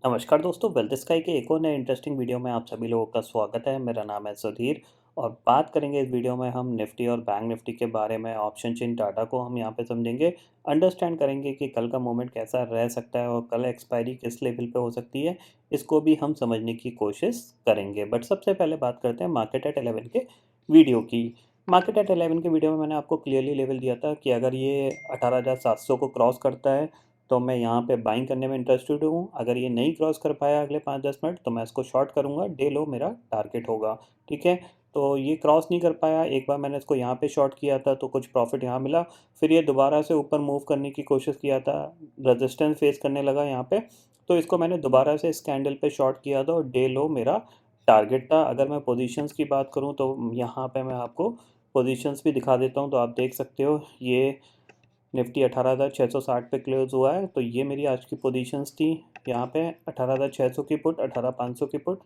नमस्कार दोस्तों, wealth sky के एक और नए इंटरेस्टिंग वीडियो में आप सभी लोगों का स्वागत है। मेरा नाम है सुधीर और बात करेंगे इस वीडियो में हम निफ्टी और बैंक निफ्टी के बारे में। ऑप्शन चेन डाटा को हम यहाँ पे समझेंगे, अंडरस्टैंड करेंगे कि कल का मूवमेंट कैसा रह सकता है और कल एक्सपायरी किस लेवल पे हो सकती है, इसको भी हम समझने की कोशिश करेंगे। बट सबसे पहले बात करते हैं मार्केट एट 11 के वीडियो की। मार्केट एट 11 के वीडियो में मैंने आपको क्लियरली लेवल दिया था कि अगर ये 18,700 को क्रॉस करता है तो मैं यहाँ पे बाइंग करने में इंटरेस्टेड हूँ। अगर ये नहीं क्रॉस कर पाया अगले 5-10 मिनट तो मैं इसको शॉर्ट करूँगा, डे लो मेरा टारगेट होगा। ठीक है, तो ये क्रॉस नहीं कर पाया। एक बार मैंने इसको यहाँ पे शॉर्ट किया था तो कुछ प्रॉफिट यहाँ मिला, फिर ये दोबारा से ऊपर मूव करने की कोशिश किया था, रेजिस्टेंस फेस करने लगा यहाँ पे, तो इसको मैंने दोबारा से इस कैंडल पे शॉर्ट किया था और डे लो मेरा टारगेट था। अगर मैं पोजीशंस की बात करूँ तो यहाँ पे मैं आपको पोजीशंस भी दिखा देता हूँ, तो आप देख सकते हो ये निफ्टी 18,660 पे क्लोज हुआ है, तो ये मेरी आज की पोजीशंस थी। यहाँ पे 18,600 की पुट, 18,500 की पुट,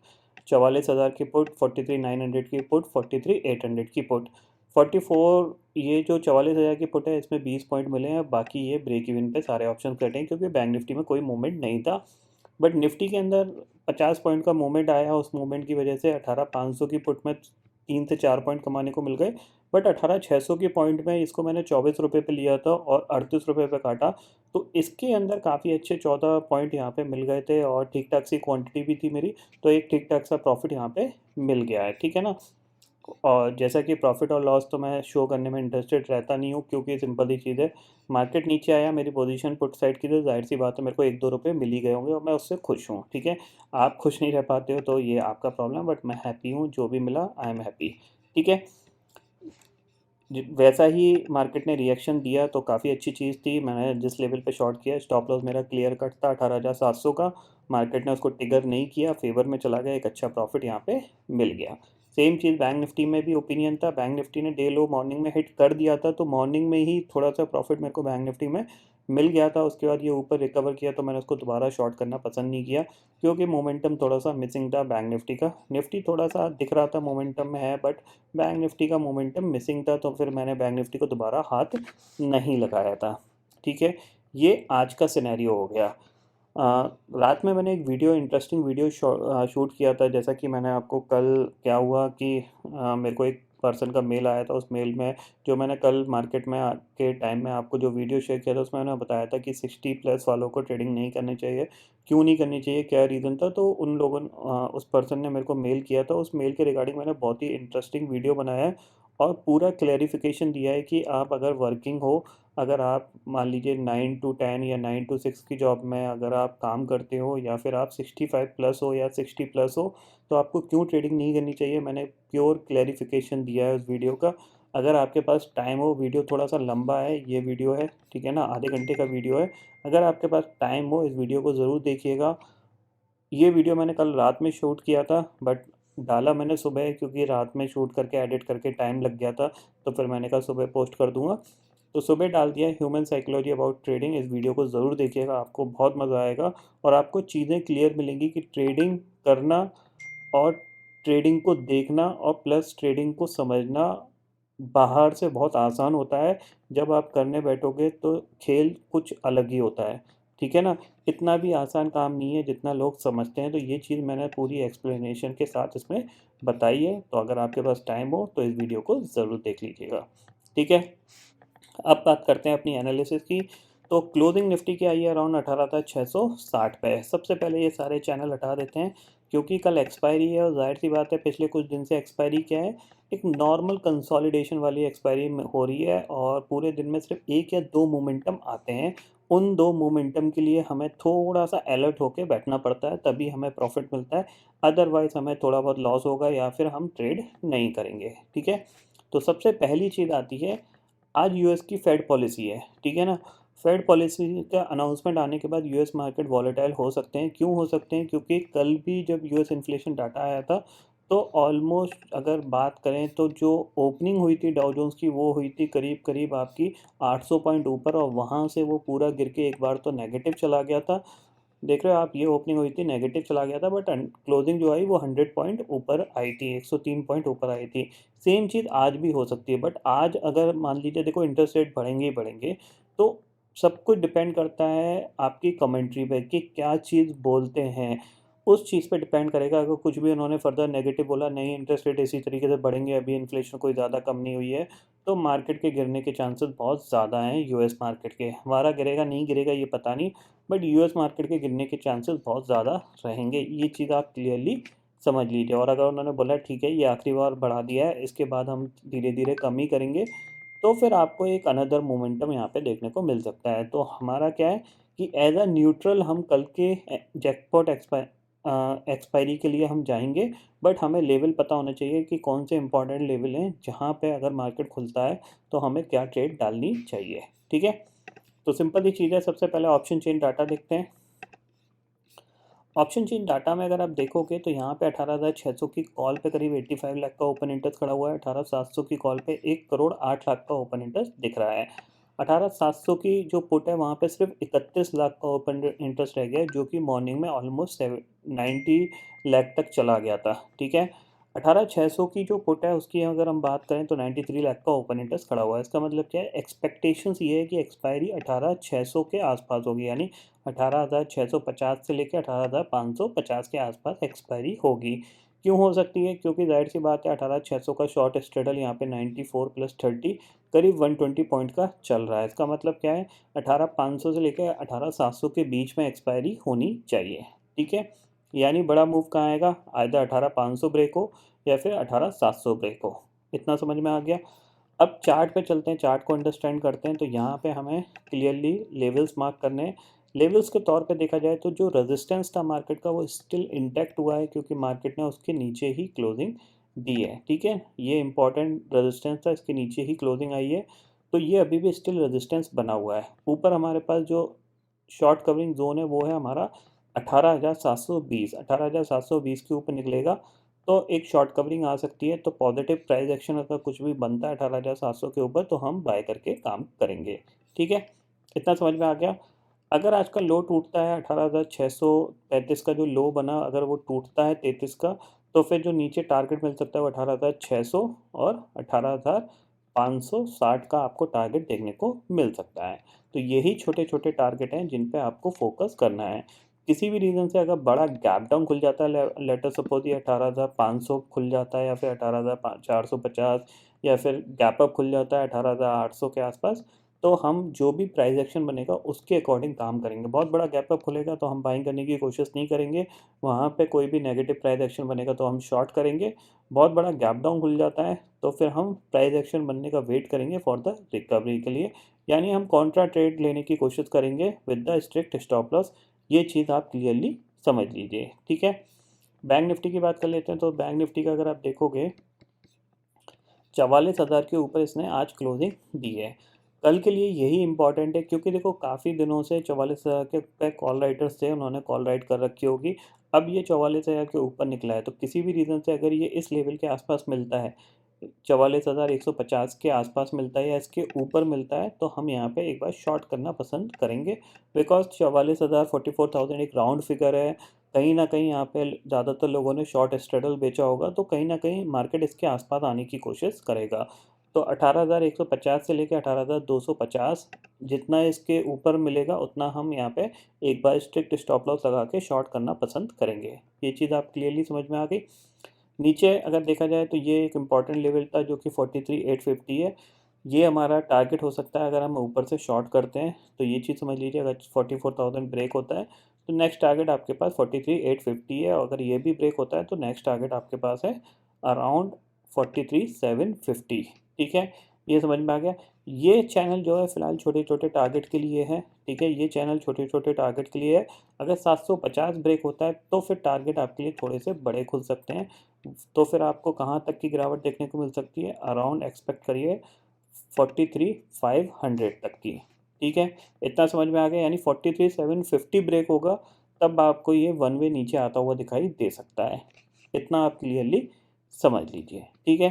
44,000 की पुट, 43,900 की पुट, 43,800 की पुट, 44। ये जो 44,000 की पुट है इसमें 20 पॉइंट मिले हैं, बाकी ये ब्रेक इवन पे सारे ऑप्शन कटे हैं क्योंकि बैंक निफ्टी में कोई मूवमेंट नहीं था। बट निफ्टी के अंदर 50 पॉइंट का मूवमेंट आया, उस मूवमेंट की वजह से 18,500 की पुट में 3 से 4 पॉइंट कमाने को मिल गए। बट 18,600 के पॉइंट में इसको मैंने 24 रुपये पे लिया था और 38 रुपये पे काटा, तो इसके अंदर काफ़ी अच्छे 14 पॉइंट यहाँ पे मिल गए थे और ठीक ठाक सी क्वांटिटी भी थी मेरी, तो एक ठीक ठाक सा प्रॉफिट यहाँ पे मिल गया है। ठीक है ना, और जैसा कि प्रॉफिट और लॉस तो मैं शो करने में इंटरेस्टेड रहता नहीं हूँ क्योंकि सिंपल ही चीज़ है, मार्केट नीचे आया, मेरी पोजीशन पुट साइड की, तो जाहिर सी बात है मेरे को 1-2 रुपये मिल ही गए होंगे और मैं उससे खुश हूँ। ठीक है, आप खुश नहीं रह पाते हो तो ये आपका प्रॉब्लम है, बट मैं हैप्पी हूँ, जो भी मिला आई एम हैप्पी। ठीक है, वैसा ही मार्केट ने रिएक्शन दिया तो काफ़ी अच्छी चीज़ थी। मैंने जिस लेवल पे शॉर्ट किया, स्टॉप लॉस मेरा क्लियर कट था 18,700 का, मार्केट ने उसको ट्रिगर नहीं किया, फेवर में चला गया, एक अच्छा प्रॉफिट यहाँ पे मिल गया। सेम चीज़ बैंक निफ्टी में भी ओपिनियन था। बैंक निफ्टी ने डे लो मॉर्निंग में हिट कर दिया था, तो मॉर्निंग में ही थोड़ा सा प्रॉफिट मेरे को बैंक निफ्टी में मिल गया था। उसके बाद ये ऊपर रिकवर किया तो मैंने उसको दोबारा शॉर्ट करना पसंद नहीं किया क्योंकि मोमेंटम थोड़ा सा मिसिंग था बैंक निफ्टी का। निफ्टी थोड़ा सा दिख रहा था मोमेंटम में है, बट बैंक निफ्टी का मोमेंटम मिसिंग था, तो फिर मैंने बैंक निफ्टी को दोबारा हाथ नहीं लगाया था। ठीक है, ये आज का सिनेरियो हो गया। रात में मैंने एक वीडियो, इंटरेस्टिंग वीडियो शूट किया था। जैसा कि मैंने आपको कल, क्या हुआ कि मेरे को एक पर्सन का मेल आया था, उस मेल में जो मैंने कल मार्केट में के टाइम में आपको जो वीडियो शेयर किया था उसमें मैंने बताया था कि 60 प्लस वालों को ट्रेडिंग नहीं करनी चाहिए। क्यों नहीं करनी चाहिए, क्या रीज़न था, तो उन लोगों उस पर्सन ने मेरे को मेल किया था। उस मेल के रिगार्डिंग मैंने बहुत ही इंटरेस्टिंग वीडियो बनाया है और पूरा क्लैरिफिकेशन दिया है कि आप अगर वर्किंग हो, अगर आप मान लीजिए 9 टू 10 या 9 टू 6 की जॉब में अगर आप काम करते हो, या फिर आप 65 प्लस हो या 60 प्लस हो, तो आपको क्यों ट्रेडिंग नहीं करनी चाहिए, मैंने प्योर क्लैरिफिकेशन दिया है उस वीडियो का। अगर आपके पास टाइम हो, वीडियो थोड़ा सा लंबा है, ये वीडियो है, ठीक है ना, आधे घंटे का वीडियो है। अगर आपके पास टाइम हो, इस वीडियो को ज़रूर देखिएगा। ये वीडियो मैंने कल रात में शूट किया था, बट डाला मैंने सुबह क्योंकि रात में शूट करके एडिट करके टाइम लग गया था, तो फिर मैंने कहा सुबह पोस्ट कर दूंगा, तो सुबह डाल दिया। ह्यूमन साइकोलॉजी अबाउट ट्रेडिंग, इस वीडियो को ज़रूर देखिएगा, आपको बहुत मज़ा आएगा और आपको चीज़ें क्लियर मिलेंगी कि ट्रेडिंग करना और ट्रेडिंग को देखना और प्लस ट्रेडिंग को समझना बाहर से बहुत आसान होता है, जब आप करने बैठोगे तो खेल कुछ अलग ही होता है। ठीक है ना? इतना भी आसान काम नहीं है जितना लोग समझते हैं, तो ये चीज़ मैंने पूरी एक्सप्लेनेशन के साथ इसमें बताई है, तो अगर आपके पास टाइम हो तो इस वीडियो को ज़रूर देख लीजिएगा। ठीक है? अब बात करते हैं अपनी एनालिसिस की। तो क्लोजिंग निफ्टी की आई है अराउंड 18,660 पे। सबसे पहले ये सारे चैनल हटा देते हैं क्योंकि कल एक्सपायरी है और ज़ाहिर सी बात है पिछले कुछ दिन से एक्सपायरी क्या है, एक नॉर्मल कंसोलिडेशन वाली एक्सपायरी हो रही है और पूरे दिन में सिर्फ एक या दो मोमेंटम आते हैं। उन दो मोमेंटम के लिए हमें थोड़ा सा अलर्ट होकर बैठना पड़ता है, तभी हमें प्रॉफिट मिलता है, अदरवाइज़ हमें थोड़ा बहुत लॉस होगा या फिर हम ट्रेड नहीं करेंगे। ठीक है, तो सबसे पहली चीज़ आती है, आज यूएस की फेड पॉलिसी है, ठीक है ना? फेड पॉलिसी का अनाउंसमेंट आने के बाद यूएस मार्केट वॉलेटाइल हो सकते हैं। क्यों हो सकते हैं? क्योंकि कल भी जब यूएस इन्फ्लेशन डाटा आया था, तो ऑलमोस्ट अगर बात करें तो जो ओपनिंग हुई थी डाउ जोन्स की, वो हुई थी करीब-करीब आपकी 800 पॉइंट ऊपर और वहाँ से वो पूरा गिर के एक बार तो नेगेटिव चला गया था। देख रहे हो आप, ये ओपनिंग हुई थी, नेगेटिव चला गया था, बट क्लोजिंग जो आई वो 100 पॉइंट ऊपर आई थी, 103 पॉइंट ऊपर आई थी। सेम चीज़ आज भी हो सकती है, बट आज अगर मान लीजिए देखो इंटरेस्ट रेट बढ़ेंगे ही बढ़ेंगे, तो सब कुछ डिपेंड करता है आपकी कमेंट्री पे कि क्या चीज़ बोलते हैं, उस चीज़ पे डिपेंड करेगा। अगर कुछ भी उन्होंने फर्दर नेगेटिव बोला, नहीं इंटरेस्ट रेट इसी तरीके से बढ़ेंगे, अभी इन्फ्लेशन कोई ज़्यादा कम नहीं हुई है, तो मार्केट के गिरने के चांसेस बहुत ज़्यादा हैं यूएस मार्केट के। हमारा गिरेगा नहीं गिरेगा ये पता नहीं, बट यूएस मार्केट के गिरने के चांसेस बहुत ज़्यादा रहेंगे, ये चीज़ आप क्लियरली समझ लीजिए। और अगर उन्होंने बोला ठीक है ये आखिरी बार बढ़ा दिया है, इसके बाद हम धीरे धीरे कम ही करेंगे, तो फिर आपको एक अनदर मोमेंटम यहाँ पे देखने को मिल सकता है। तो हमारा क्या है कि एज अ न्यूट्रल हम कल के जैकपॉट एक्सपायरी के लिए हम जाएंगे, बट हमें लेवल पता होना चाहिए कि कौन से इंपॉर्टेंट लेवल हैं जहाँ पे अगर मार्केट खुलता है तो हमें क्या ट्रेड डालनी चाहिए। ठीक है, तो सिंपल ही चीज़ है। सबसे पहले ऑप्शन चेन डाटा देखते हैं। ऑप्शन चेन डाटा में अगर आप देखोगे तो यहाँ पे 18,600 की कॉल पे करीब 85 लाख का ओपन इंटरेस्ट खड़ा हुआ है। 18,700 की कॉल पे 1,08,00,000 का ओपन इंटरेस्ट दिख रहा है। 18,700 की जो पुट है वहाँ पे सिर्फ 31 लाख का ओपन इंटरेस्ट रह गया है, जो कि मॉर्निंग में ऑलमोस्ट 90 लाख तक चला गया था। ठीक है, 18,600 की जो पुट है उसकी अगर हम बात करें तो 93 लाख का ओपन इंटरेस्ट खड़ा हुआ है। इसका मतलब क्या है, एक्सपेक्टेशंस ये है कि एक्सपायरी 18,600 के आसपास होगी, यानी 18,650 से लेकर 18,550 के आसपास एक्सपायरी होगी। क्यों हो सकती है, क्योंकि जाहिर सी बात है 18,600 का शॉर्ट स्ट्रेडल यहाँ पे 94 + 30 करीब 120 पॉइंट का चल रहा है। इसका मतलब क्या है, 18,500 से लेकर 18,700 के बीच में एक्सपायरी होनी चाहिए। ठीक है, यानी बड़ा मूव कहाँ आएगा, आइदर 18,500 ब्रेक हो या फिर 18,700 ब्रेक हो। इतना समझ में आ गया। अब चार्ट पे चलते हैं, चार्ट को अंडरस्टैंड करते हैं। तो यहाँ पे हमें क्लियरली लेवल्स मार्क करने हैं। लेवल्स के तौर पे देखा जाए तो जो रेजिस्टेंस था मार्केट का वो स्टिल इंटैक्ट हुआ है, क्योंकि मार्केट ने उसके नीचे ही क्लोजिंग दी है। ठीक है, ये इंपॉर्टेंट रेजिस्टेंस था, इसके नीचे ही क्लोजिंग आई है, तो ये अभी भी स्टिल रेजिस्टेंस बना हुआ है। ऊपर हमारे पास जो शॉर्ट कवरिंग जोन है वो है हमारा 18,720। 18,720 के ऊपर निकलेगा तो एक शॉर्ट कवरिंग आ सकती है। तो पॉजिटिव प्राइस एक्शन अगर कुछ भी बनता है 18,700 के ऊपर तो हम बाय करके काम करेंगे। ठीक है, इतना समझ में आ गया। अगर आज का लो टूटता है 18,635 का जो लो बना, अगर वो टूटता है 33 का, तो फिर जो नीचे टारगेट मिल सकता है वो 18,600 और 18,560 का आपको टारगेट देखने को मिल सकता है। तो यही छोटे छोटे टारगेट हैं जिन पे आपको फोकस करना है। किसी भी रीज़न से अगर बड़ा गैप डाउन खुल जाता है, लेटर सपोज ये 18,500 खुल जाता है या फिर 18,450, या फिर गैप अप खुल जाता है 18,800 के आसपास, तो हम जो भी प्राइस एक्शन बनेगा उसके अकॉर्डिंग काम करेंगे। बहुत बड़ा गैप अप खुलेगा तो हम बाइंग करने की कोशिश नहीं करेंगे, वहाँ पे कोई भी नेगेटिव प्राइस एक्शन बनेगा तो हम शॉर्ट करेंगे। बहुत बड़ा गैप डाउन खुल जाता है तो फिर हम प्राइस एक्शन बनने का वेट करेंगे फॉर द रिकवरी के लिए, यानी हम कॉन्ट्रा ट्रेड लेने की कोशिश करेंगे with the strict stop loss. ये चीज़ आप क्लियरली समझ लीजिए। ठीक है, बैंक निफ्टी की बात कर लेते हैं। तो बैंक निफ्टी का अगर आप देखोगे 44,000 के ऊपर इसने आज क्लोजिंग दी है। कल के लिए यही इंपॉर्टेंट है, क्योंकि देखो काफ़ी दिनों से 44,000 के पे कॉल राइटर्स थे, उन्होंने कॉल राइट कर रखी होगी। अब ये 44,000 के ऊपर निकला है, तो किसी भी रीज़न से अगर ये इस लेवल के आसपास मिलता है, 44,150 के आसपास मिलता है या इसके ऊपर मिलता है, तो हम यहाँ पे एक बार शॉर्ट करना पसंद करेंगे। बिकॉज 44,000 44,000 एक राउंड फिगर है। कहीं ना कहीं यहाँ पे ज़्यादातर लोगों ने शॉर्ट स्ट्रेडल बेचा होगा, तो कहीं ना कहीं मार्केट इसके आसपास आने की कोशिश करेगा। तो 18,150 से लेकर 18,250 जितना इसके ऊपर मिलेगा उतना हम यहाँ पे एक बार स्ट्रिक्ट स्टॉप लॉस लगा के शॉर्ट करना पसंद करेंगे। ये चीज़ आप क्लियरली समझ में आ गई। नीचे अगर देखा जाए तो ये एक इम्पॉर्टेंट लेवल था जो कि 43,850 है। ये हमारा टारगेट हो सकता है अगर हम ऊपर से शॉर्ट करते हैं। तो ये चीज़ समझ लीजिए, अगर 44,000 ब्रेक होता है तो नेक्स्ट टारगेट आपके पास 43,850 है, और अगर ये भी ब्रेक होता है तो नेक्स्ट टारगेट आपके पास है अराउंड 43,750। ठीक है, ये समझ में आ गया। ये चैनल जो है फ़िलहाल छोटे छोटे टारगेट के लिए है। ठीक है, ये चैनल छोटे छोटे टारगेट के लिए है। अगर 750 ब्रेक होता है तो फिर टारगेट आपके लिए थोड़े से बड़े खुल सकते हैं। तो फिर आपको कहाँ तक की गिरावट देखने को मिल सकती है, अराउंड एक्सपेक्ट करिए 43,500 तक की। ठीक है, इतना समझ में आ गया। यानी 43,750 ब्रेक होगा तब आपको ये वन वे नीचे आता हुआ दिखाई दे सकता है। इतना आप क्लियरली समझ लीजिए। ठीक है,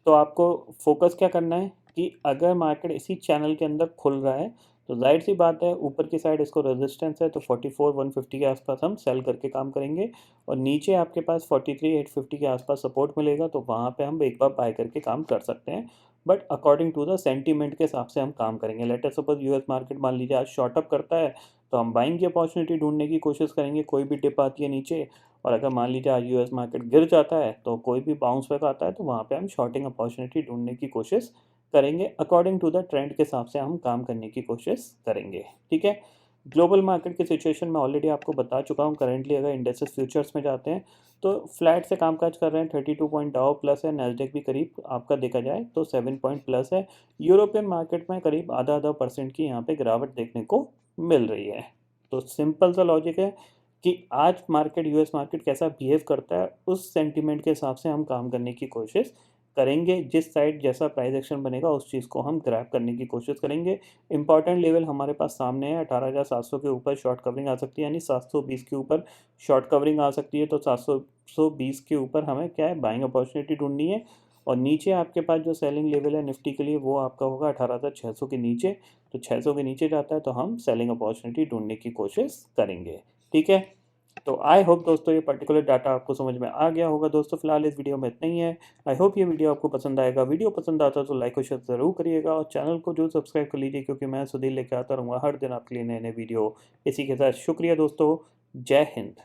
तो आपको फोकस क्या करना है कि अगर मार्केट इसी चैनल के अंदर खुल रहा है तो जाहिर सी बात है ऊपर की साइड इसको रेजिस्टेंस है, तो 44,150 के आसपास हम सेल करके काम करेंगे, और नीचे आपके पास 43,850 के आसपास सपोर्ट मिलेगा तो वहाँ पे हम एक बार बाय करके काम कर सकते हैं। But according to the sentiment के हिसाब से हम काम करेंगे। Let us suppose US market मान लीजिए आज शॉर्ट अप करता है, तो हम बाइंग की अपॉर्चुनिटी ढूंढने की कोशिश करेंगे, कोई भी डिप आती है नीचे। और अगर मान लीजिए आज यूएस मार्केट गिर जाता है, तो कोई भी बाउंस बैक आता है, तो वहाँ पे हम शॉर्टिंग अपॉर्चुनिटी ढूंढने की कोशिश करेंगे। अकॉर्डिंग टू द ट्रेंड के हिसाब से हम काम करने की कोशिश करेंगे। ठीक है। ग्लोबल मार्केट की सिचुएशन में ऑलरेडी आपको बता चुका हूँ। करेंटली अगर इंडेक्सेस फ्यूचर्स में जाते हैं तो फ्लैट से कामकाज कर रहे हैं। 32 पॉइंट डाउ प्लस है, नैस्डैक भी करीब आपका देखा जाए तो 7 पॉइंट प्लस है। यूरोपियन मार्केट में करीब आधा आधा परसेंट की यहाँ पे गिरावट देखने को मिल रही है। तो सिंपल सा लॉजिक है कि आज मार्केट यूएस मार्केट कैसा बिहेव करता है, उस सेंटीमेंट के हिसाब से हम काम करने की कोशिश करेंगे। जिस साइड जैसा प्राइस एक्शन बनेगा उस चीज़ को हम ग्रैब करने की कोशिश करेंगे। इंपॉर्टेंट लेवल हमारे पास सामने है, 18,700 के ऊपर शॉर्ट कवरिंग आ सकती है, यानी 720 के ऊपर शॉर्ट कवरिंग आ सकती है। तो 720 के ऊपर हमें क्या है, बाइंग अपॉर्चुनिटी ढूंढनी है। और नीचे आपके पास जो सेलिंग लेवल है निफ्टी के लिए, वो आपका होगा 18,600 के नीचे। तो 600 के नीचे जाता है तो हम सेलिंग अपॉर्चुनिटी ढूंढने की कोशिश करेंगे। ठीक है। तो आई होप दोस्तों ये पर्टिकुलर डाटा आपको समझ में आ गया होगा। दोस्तों फिलहाल इस वीडियो में इतना ही है। आई होप ये वीडियो आपको पसंद आएगा। वीडियो पसंद आता है तो लाइक और शेयर ज़रूर करिएगा, और चैनल को जो सब्सक्राइब कर लीजिए, क्योंकि मैं सुधीर लेके आता रहूँगा हर दिन आपके लिए नए नए वीडियो। इसी के साथ शुक्रिया दोस्तों। जय हिंद।